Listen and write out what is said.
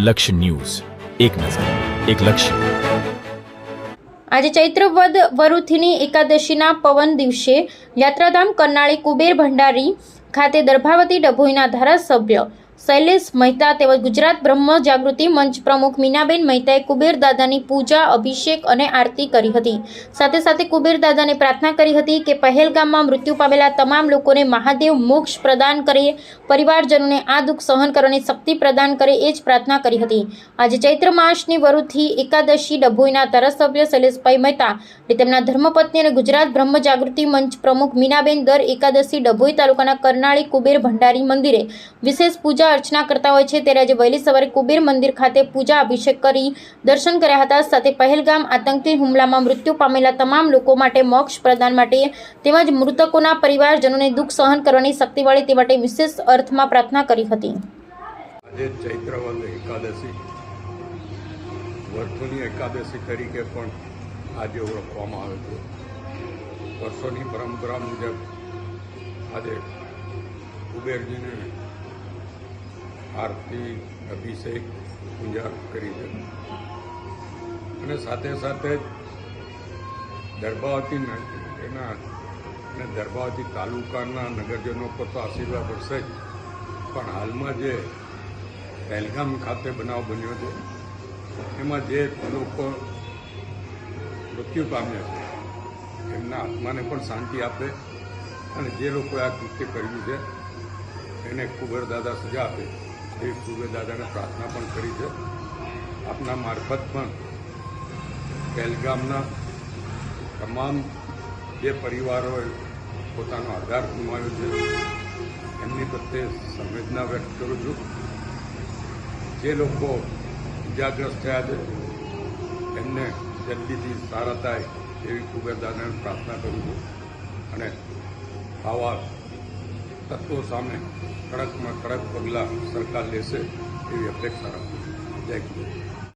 લક્ષ્ય ન્યૂઝ, એક નજર, એક લક્ષ્ય. આજે ચૈત્ર વદ વરુથીની એકાદશીના પવન દિવસે યાત્રાધામ કરનાળી કુબેર ભંડારી ખાતે દર્ભાવતી ડભોઈના ધારાસભ્ય શૈલેષ મહેતા તેમજ ગુજરાત બ્રહ્મ જાગૃતિ મંચ પ્રમુખ મીનાબેન મહેતાએ કુબેર દાદાની પૂજા, અભિષેક અને આરતી કરી હતી. સાથે સાથે કુબેર દાદાને પ્રાર્થના કરી હતી કે પહેલગામમાં મૃત્યુ પામેલા તમામ લોકોને મહાદેવ મોક્ષ પ્રદાન કરે, પરિવારજનોને આ દુઃખ સહન કરવાની શક્તિ પ્રદાન કરે, એ જ પ્રાર્થના કરી હતી. આજે ચૈત્ર માસની વરુથી એકાદશી ડભોઈના ધારાસભ્ય શૈલેષભાઈ મહેતા અને તેમના ધર્મપત્ની અને ગુજરાત બ્રહ્મ જાગૃતિ મંચ પ્રમુખ મીનાબેન દર એકાદશી ડભોઈ તાલુકાના કરનાળી કુબેર ભંડારી મંદિરે વિશેષ પૂજા અર્ચના કરતા હોય છે. ત્યારે આજે વહેલી સવારે કુબેર મંદિર ખાતે પૂજા અભિષેક કરી દર્શન કર્યા હતા. સાથે પહેલગામ આતંકી હુમલામાં મૃત્યુ પામેલા તમામ લોકો માટે મોક્ષ પ્રદાન માટે તેમજ મૃતકોના પરિવારજનોને દુઃખ સહન કરવાની શક્તિ મળે તે માટે વિશેષ અર્થમાં પ્રાર્થના કરી હતી. આજે ચૈત્રવદ એકાદશી, વર્ષોની એકાદશી તરીકે પણ આજે ઓળખવામાં આવે છે. વર્ષોની પરંપરા મુજબ આજે કુબેરજીને આરતી, અભિષેક, પૂજા કરી છે અને સાથે સાથે દર્ભાવતી એના અને દર્ભાવતી તાલુકાના નગરજનો પર તો આશીર્વાદ વર્ષે જ, પણ હાલમાં જે પહેલગામ ખાતે બનાવ બન્યો છે એમાં જે લોકો મૃત્યુ પામ્યા છે એમના આત્માને પણ શાંતિ આપે અને જે લોકોએ આ કૃત્ય કર્યું છે એને કુબેર દાદા સજા આપે એ કુબેર દાદાને પ્રાર્થના પણ કરી છે. આપના મારફત પણ પહેલગામના તમામ જે પરિવારોએ પોતાનો આધાર ગુમાવ્યો છે એમની પ્રત્યે સંવેદના વ્યક્ત કરું છું. જે લોકો ઇજાગ્રસ્ત થયા છે એમને જલ્દીથી સારા થાય એવી કુબેર દાદાને પ્રાર્થના કરું છું અને આવા તત્વો સામે કડકમાં કડક પગલાં સરકાર લેશે એવી અપેક્ષા રાખું છું. જય કુબેર.